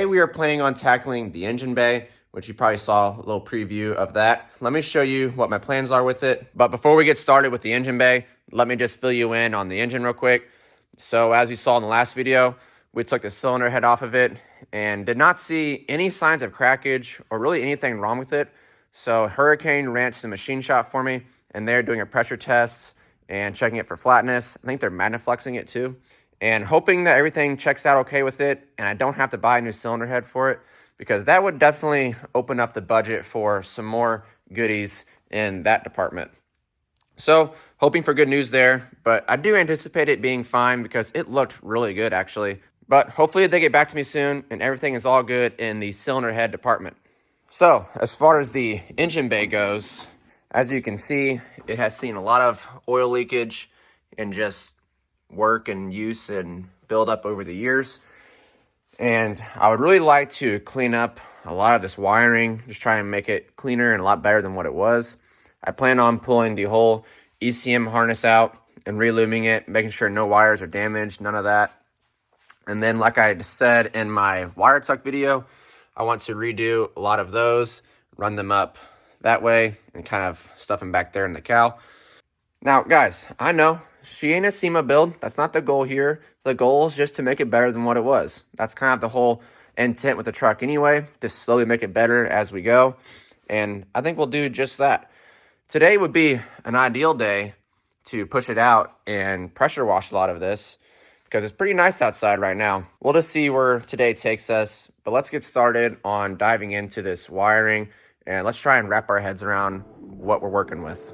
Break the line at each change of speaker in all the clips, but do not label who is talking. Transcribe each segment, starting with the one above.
today we are planning on tackling the engine bay, which you probably saw a little preview of that. Let me show you what my plans are with it. But before we get started with the engine bay, let me just fill you in on the engine real quick. So as you saw in the last video, we took the cylinder head off of it and did not see any signs of crackage or really anything wrong with it. So Hurricane ran to the machine shop for me, and they're doing a pressure test and checking it for flatness. I think they're magnafluxing it too, and hoping that everything checks out okay with it and I don't have to buy a new cylinder head for it, because that would definitely open up the budget for some more goodies in that department. So hoping for good news there, but I do anticipate it being fine because it looked really good actually. But hopefully they get back to me soon and everything is all good in the cylinder head department. So as far as the engine bay goes, as you can see, it has seen a lot of oil leakage and just work and use and build up over the years. And I would really like to clean up a lot of this wiring, just try and make it cleaner and a lot better than what it was. I plan on pulling the whole ECM harness out and reluming it, making sure no wires are damaged, none of that. And then, like I said in my wire tuck video, I want to redo a lot of those, run them up that way, and kind of stuff them back there in the cow. Now, guys, I know she ain't a SEMA build. That's not the goal here. The goal is just to make it better than what it was. That's kind of the whole intent with the truck anyway, to slowly make it better as we go. And I think we'll do just that. Today would be an ideal day to push it out and pressure wash a lot of this, because it's pretty nice outside right now. We'll just see where today takes us, but let's get started on diving into this wiring and let's try and wrap our heads around what we're working with.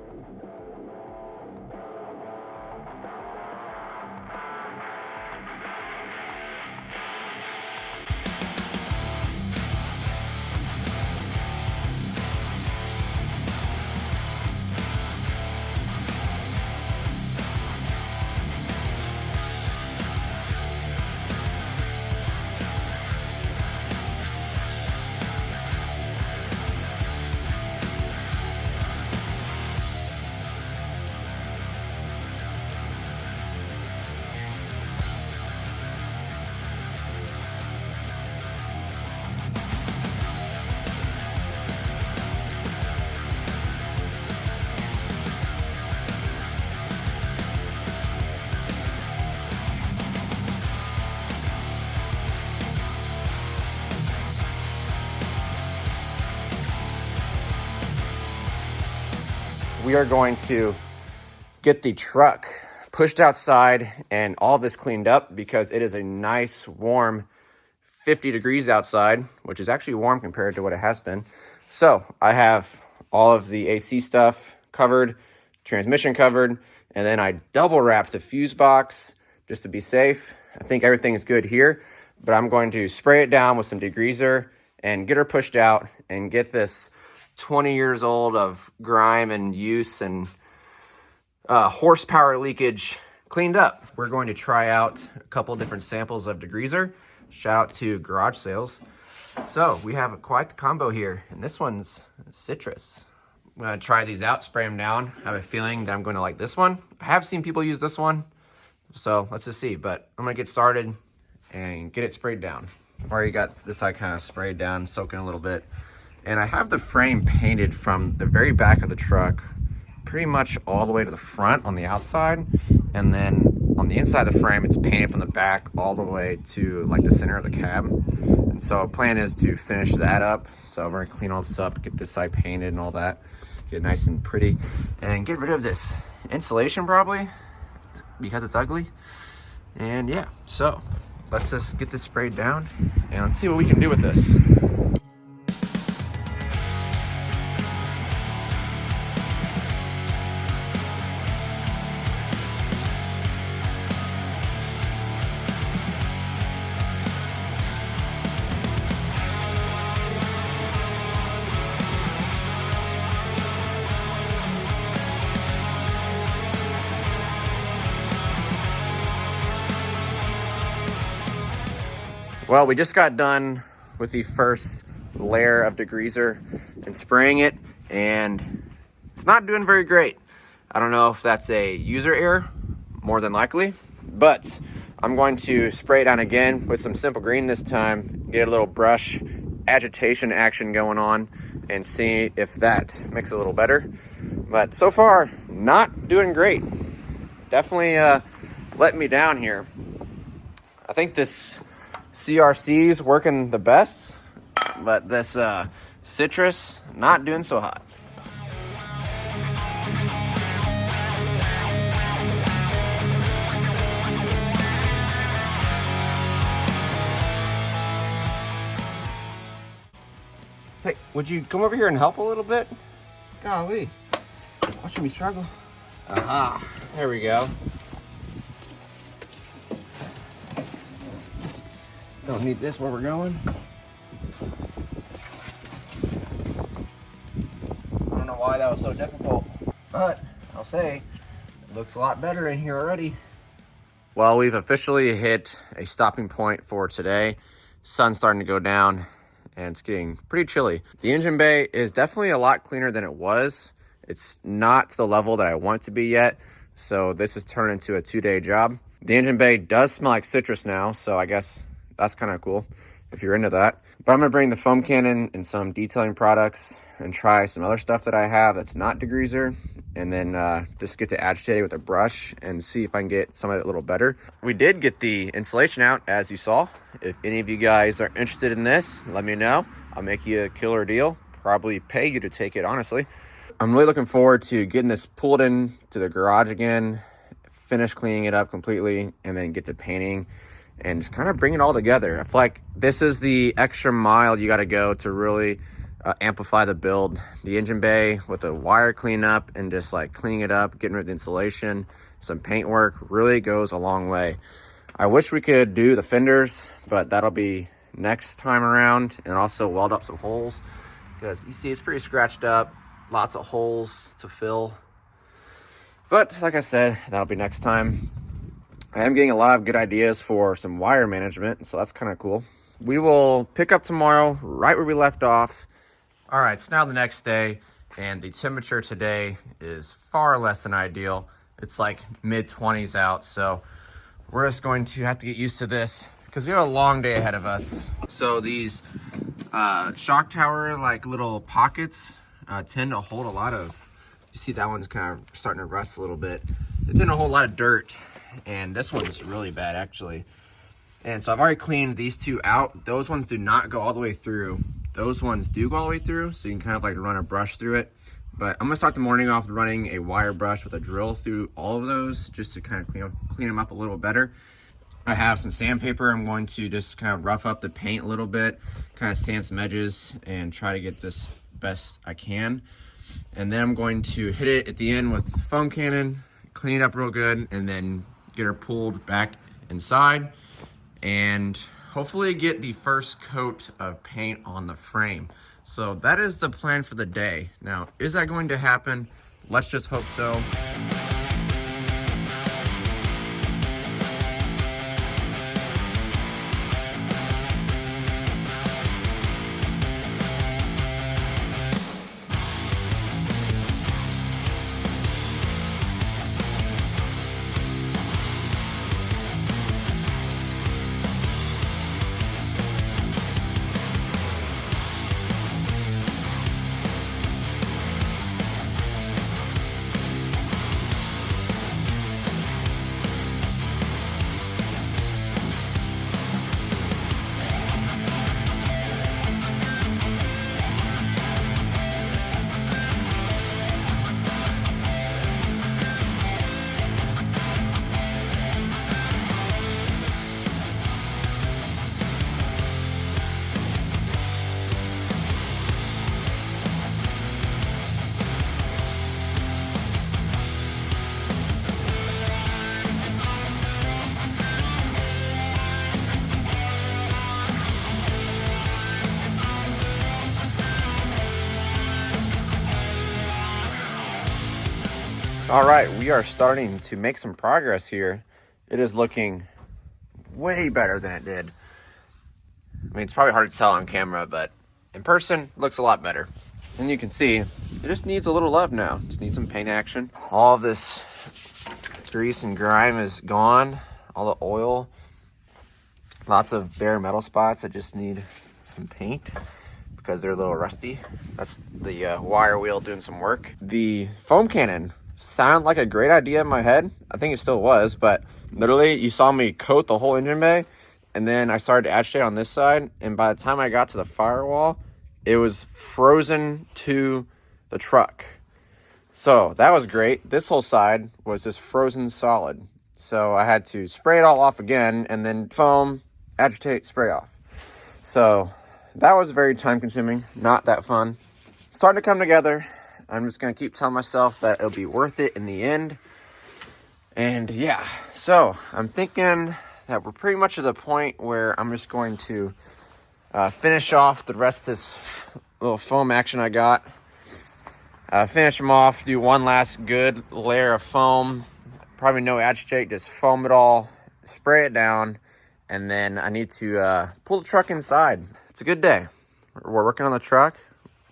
We are going to get the truck pushed outside and all this cleaned up, because it is a nice warm 50 degrees outside, which is actually warm compared to what it has been. So I have all of the AC stuff covered, transmission covered, and then I double wrapped the fuse box just to be safe. I think everything is good here, but I'm going to spray it down with some degreaser and get her pushed out and get this 20 years old of grime and use and horsepower leakage cleaned up. We're going to try out a couple different samples of degreaser. Shout out to Garage Sales. So we have quite the combo here, and this one's citrus. I'm going to try these out, spray them down. I have a feeling that I'm going to like this one. I have seen people use this one, so let's just see. But I'm going to get started and get it sprayed down. I've already got this side kind of sprayed down, soaking a little bit. And I have the frame painted from the very back of the truck pretty much all the way to the front on the outside. And then on the inside of the frame, it's painted from the back all the way to like the center of the cab. And so plan is to finish that up. So we're gonna clean all this up, get this side painted and all that, get it nice and pretty, and get rid of this insulation probably because it's ugly. And yeah, so let's just get this sprayed down and let's see what we can do with this. Well, we just got done with the first layer of degreaser and spraying it, and it's not doing very great. I don't know if that's a user error, more than likely, but I'm going to spray it on again with some simple green this time get a little brush agitation action going on and see if that makes it a little better. But so far, not doing great. Definitely letting me down here. I think this CRC is working the best, but this citrus not doing so hot. Hey, would you come over here and help a little bit? Golly, watching me struggle. Aha, there we go. Don't need this where we're going. I don't know why that was so difficult, but I'll say it looks a lot better in here already. Well, we've officially hit a stopping point for today. Sun's starting to go down and it's getting pretty chilly. The engine bay is definitely a lot cleaner than it was. It's not to the level that I want it to be yet, so this has turned into a 2-day job. The engine bay does smell like citrus now, so I guess that's kind of cool if you're into that. But I'm gonna bring the foam cannon and some detailing products and try some other stuff that I have that's not degreaser, and then just get to agitate it with a brush and see if I can get some of it a little better. We did get the insulation out, as you saw. If any of you guys are interested in this, let me know. I'll make you a killer deal. Probably pay you to take it, honestly. I'm really looking forward to getting this pulled in to the garage again, finish cleaning it up completely, and then get to painting and just kind of bring it all together. I feel like this is the extra mile you got to go to really amplify the build. The engine bay with the wire cleanup and just like cleaning it up, getting rid of the insulation, some paint work really goes a long way. I wish we could do the fenders, but that'll be next time around, and also weld up some holes because you see it's pretty scratched up, lots of holes to fill. But like I said, that'll be next time. I am getting a lot of good ideas for some wire management, so that's kind of cool. We will pick up tomorrow right where we left off. All right, it's now the next day, and the temperature today is far less than ideal. It's like mid-20s out, so we're just going to have to get used to this because we have a long day ahead of us. So these shock tower like little pockets tend to hold a lot of, you see that one's kind of starting to rust a little bit. It's in a whole lot of dirt, and this one's really bad actually. And so I've already cleaned these two out. Those ones do not go all the way through. Those ones do go all the way through, so you can kind of like run a brush through it. But I'm gonna start the morning off running a wire brush with a drill through all of those just to kind of clean them up a little better. I have some sandpaper. I'm going to just kind of rough up the paint a little bit, kind of sand some edges and try to get this best I can. And then I'm going to hit it at the end with foam cannon, clean it up real good, and then get her pulled back inside and hopefully get the first coat of paint on the frame. So that is the plan for the day. Now, is that going to happen? Let's just hope so. All right, we are starting to make some progress here. It is looking way better than it did. I mean, it's probably hard to tell on camera, but in person, it looks a lot better. And you can see, it just needs a little love now. Just needs some paint action. All of this grease and grime is gone, all the oil. Lots of bare metal spots that just need some paint because they're a little rusty. That's the wire wheel doing some work. The foam cannon sounded like a great idea in my head. I think it still was, but literally you saw me coat the whole engine bay, and then I started to agitate on this side, and by the time I got to the firewall, it was frozen to the truck. So that was great. This whole side was just frozen solid. So I had to spray it all off again, and then foam, agitate, spray off. So that was very time consuming, not that fun. Starting to come together. I'm just going to keep telling myself that it'll be worth it in the end. And yeah, so I'm thinking that we're pretty much at the point where I'm just going to finish off the rest of this little foam action I got. Finish them off, do one last good layer of foam. Probably no agitate, just foam it all, spray it down, and then I need to pull the truck inside. It's a good day. We're working on the truck.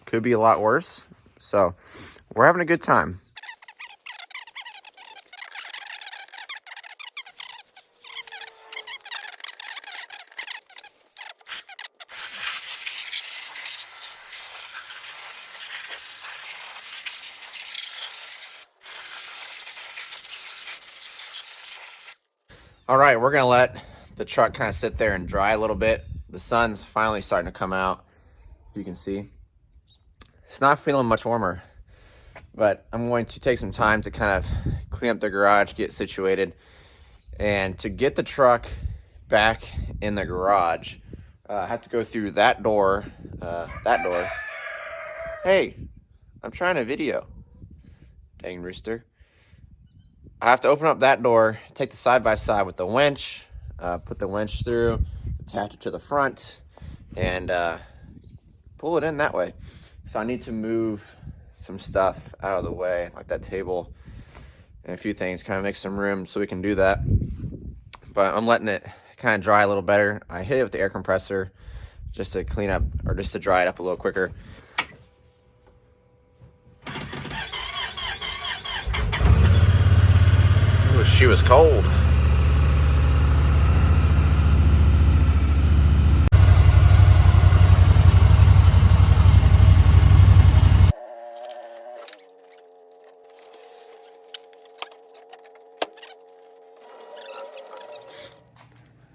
Could be a lot worse. So we're having a good time. All right, we're gonna let the truck kind of sit there and dry a little bit. The sun's finally starting to come out, if you can see. It's not feeling much warmer, but I'm going to take some time to kind of clean up the garage, get situated, and to get the truck back in the garage, I have to go through that door, Hey, I'm trying to video. Dang rooster. I have to open up that door, take the side-by-side with the winch, put the winch through, attach it to the front, and pull it in that way. So I need to move some stuff out of the way, like that table and a few things, kind of make some room so we can do that. But I'm letting it kind of dry a little better. I hit it with the air compressor just to clean up, or just to dry it up a little quicker. Ooh, she was cold.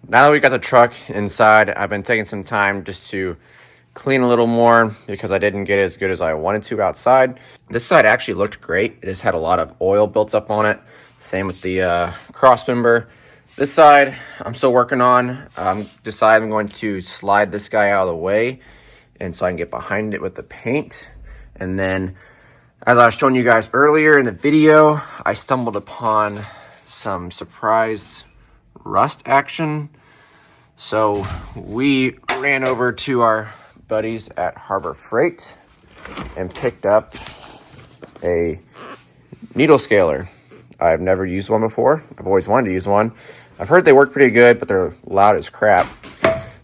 Now that we got the truck inside, I've been taking some time just to clean a little more because I didn't get it as good as I wanted to outside. This side actually looked great. It just had a lot of oil built up on it. Same with the cross member. This side, I'm still working on. Decided I'm going to slide this guy out of the way, and so I can get behind it with the paint. And then, as I was showing you guys earlier in the video, I stumbled upon some surprise rust action. So we ran over to our buddies at Harbor Freight and picked up a needle scaler. I've never used one before. I've always wanted to use one. I've heard they work pretty good, but they're loud as crap.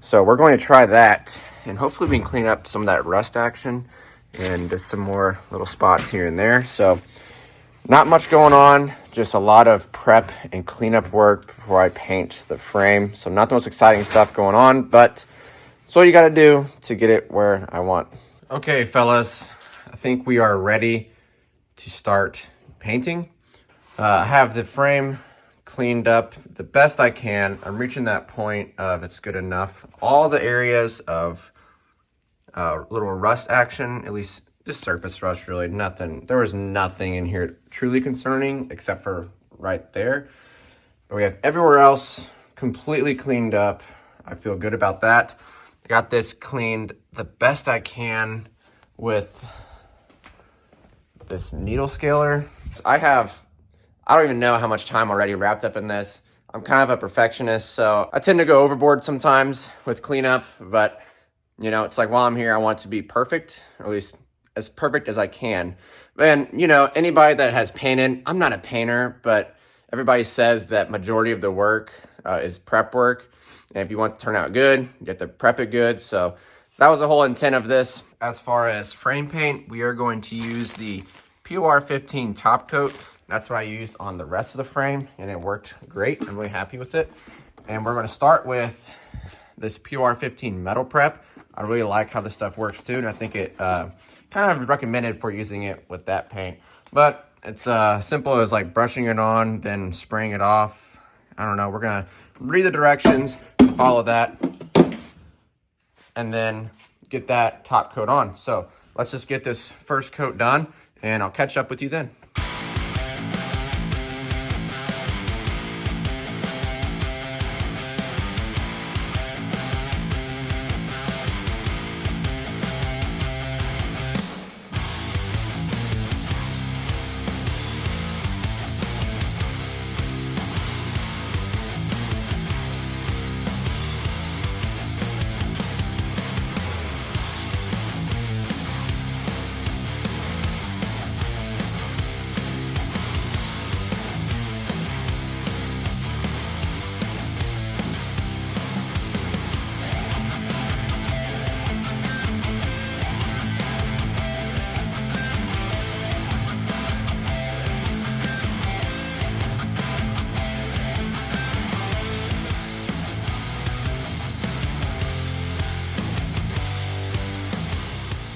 So we're going to try that, and hopefully we can clean up some of that rust action and just some more little spots here and there. So not much going on, just a lot of prep and cleanup work before I paint the frame. So not the most exciting stuff going on, but it's all you got to do to get it where I want. Okay, fellas, I think we are ready to start painting. I have the frame cleaned up the best I can. I'm reaching that point of it's good enough. All the areas of little rust action, at least just surface rust, really nothing. There was nothing in here truly concerning except for right there. But we have everywhere else completely cleaned up. I feel good about that. I got this cleaned the best I can with this needle scaler. I don't even know how much time already wrapped up in this. I'm kind of a perfectionist, so I tend to go overboard sometimes with cleanup, but you know, it's like while I'm here, I want it to be perfect, or at least as perfect as I can. And, you know, anybody that has painted, I'm not a painter, but everybody says that majority of the work is prep work. And if you want it to turn out good, you have to prep it good. So that was the whole intent of this. As far as frame paint, we are going to use the POR 15 top coat. That's what I used on the rest of the frame, and it worked great. I'm really happy with it. And we're going to start with this PR15 metal prep. I really like how this stuff works too, and I think it kind of recommended for using it with that paint. But it's simple as like brushing it on, then spraying it off. I don't know, we're gonna read the directions, follow that, and then get that top coat on. So let's just get this first coat done, and I'll catch up with you then.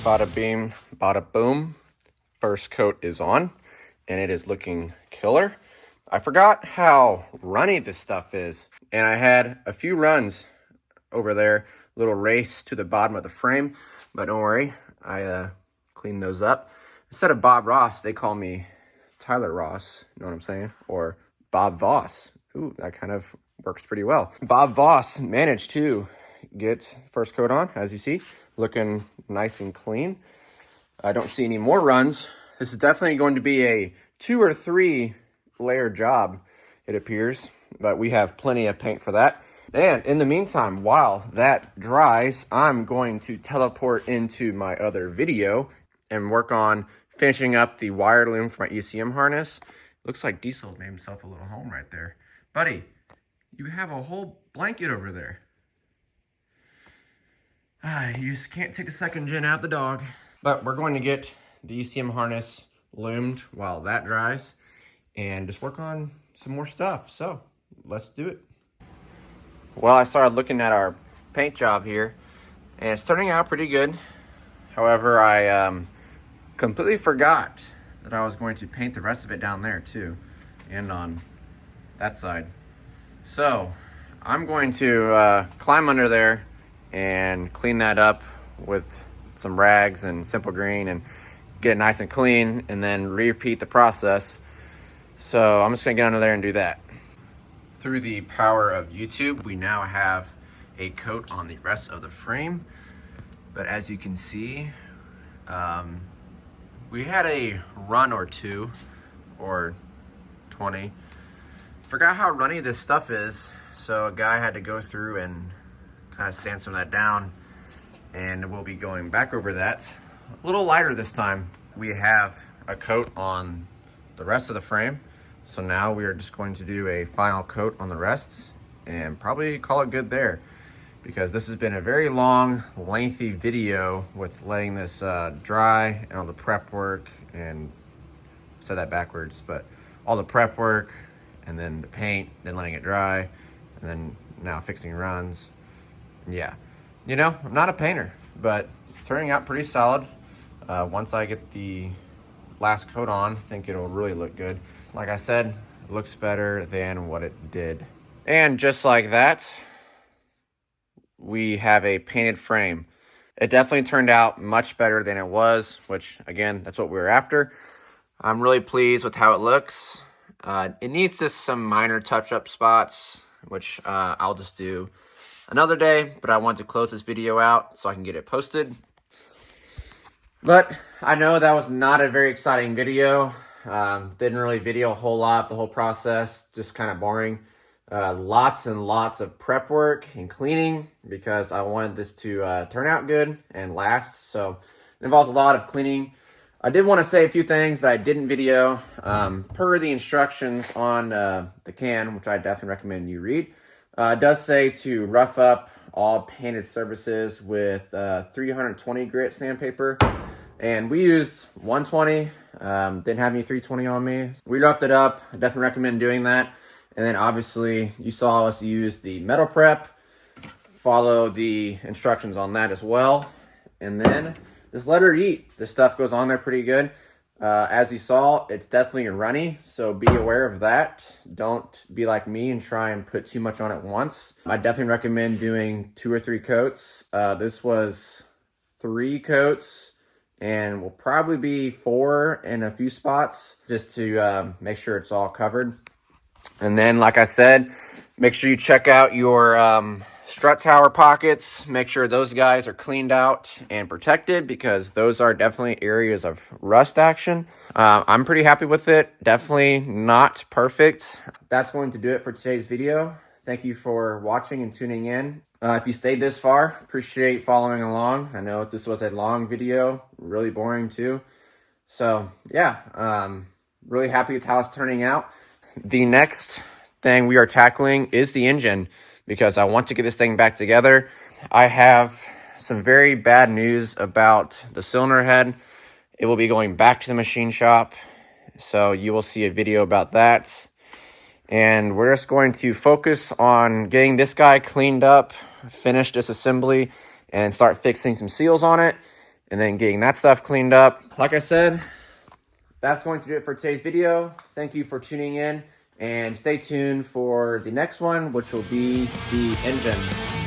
Bada beam, bada boom. First coat is on, and it is looking killer. I forgot how runny this stuff is, and I had a few runs over there, little race to the bottom of the frame, but don't worry, I cleaned those up. Instead of Bob Ross, they call me Tyler Ross, you know what I'm saying? Or Bob Voss. Ooh, that kind of works pretty well. Bob Voss managed to get first coat on, as you see, looking nice and clean. I don't see any more runs. This is definitely going to be a 2 or 3 layer job, it appears, but we have plenty of paint for that. And in the meantime, while that dries, I'm going to teleport into my other video and work on finishing up the wire loom for my ECM harness. Looks like Diesel made himself a little home right there. Buddy, you have a whole blanket over there. You just can't take the second gen out the dog. But we're going to get the ECM harness loomed while that dries and just work on some more stuff. So let's do it. Well, I started looking at our paint job here, and it's turning out pretty good. However, I completely forgot that I was going to paint the rest of it down there too, and on that side. So I'm going to climb under there and clean that up with some rags and simple green and get it nice and clean, and then repeat the process. So I'm just gonna get under there and do that. Through the power of YouTube, we now have a coat on the rest of the frame. But as you can see, we had a run or 2 or 20. Forgot how runny this stuff is, so a guy had to go through and kind of sand some of that down, and we'll be going back over that. A little lighter this time. We have a coat on the rest of the frame, so now we are just going to do a final coat on the rest and probably call it good there, because this has been a very long, lengthy video with letting this dry and all the prep work, and I said that backwards, but all the prep work and then the paint, then letting it dry, and then now fixing runs. Yeah, you know, I'm not a painter, but it's turning out pretty solid. Once I get the last coat on, I think it'll really look good. Like I said, it looks better than what it did. And just like that, we have a painted frame. It definitely turned out much better than it was, which again, that's what we were after. I'm really pleased with how it looks. It needs just some minor touch-up spots, which I'll just do another day, but I want to close this video out so I can get it posted. But I know that was not a very exciting video. Didn't really video a whole lot, the whole process, just kind of boring. Lots and lots of prep work and cleaning because I wanted this to turn out good and last. So it involves a lot of cleaning. I did want to say a few things that I didn't video. Per the instructions on the can, which I definitely recommend you read, it does say to rough up all painted surfaces with 320 grit sandpaper. And we used 120, didn't have any 320 on me. We roughed it up. I definitely recommend doing that. And then obviously you saw us use the metal prep follow the instructions on that as well. And then just let her eat. This stuff goes on there pretty good. As you saw, it's definitely runny, so be aware of that. Don't be like me and try and put too much on at once. I definitely recommend doing 2 or 3 coats. This was 3 coats, and will probably be 4 in a few spots just to make sure it's all covered. And then, like I said, make sure you check out your strut tower pockets. Make sure those guys are cleaned out and protected, because those are definitely areas of rust action. I'm pretty happy with it. Definitely not perfect. That's going to do it for today's video. Thank you for watching and tuning in. If you stayed this far, appreciate following along. I know this was a long video, really boring too. So yeah, really happy with how it's turning out. The next thing we are tackling is the engine, because I want to get this thing back together. I have some very bad news about the cylinder head. It will be going back to the machine shop, so you will see a video about that. And we're just going to focus on getting this guy cleaned up, finish disassembly, and start fixing some seals on it, and then getting that stuff cleaned up. Like I said, that's going to do it for today's video. Thank you for tuning in, and stay tuned for the next one, which will be the engine.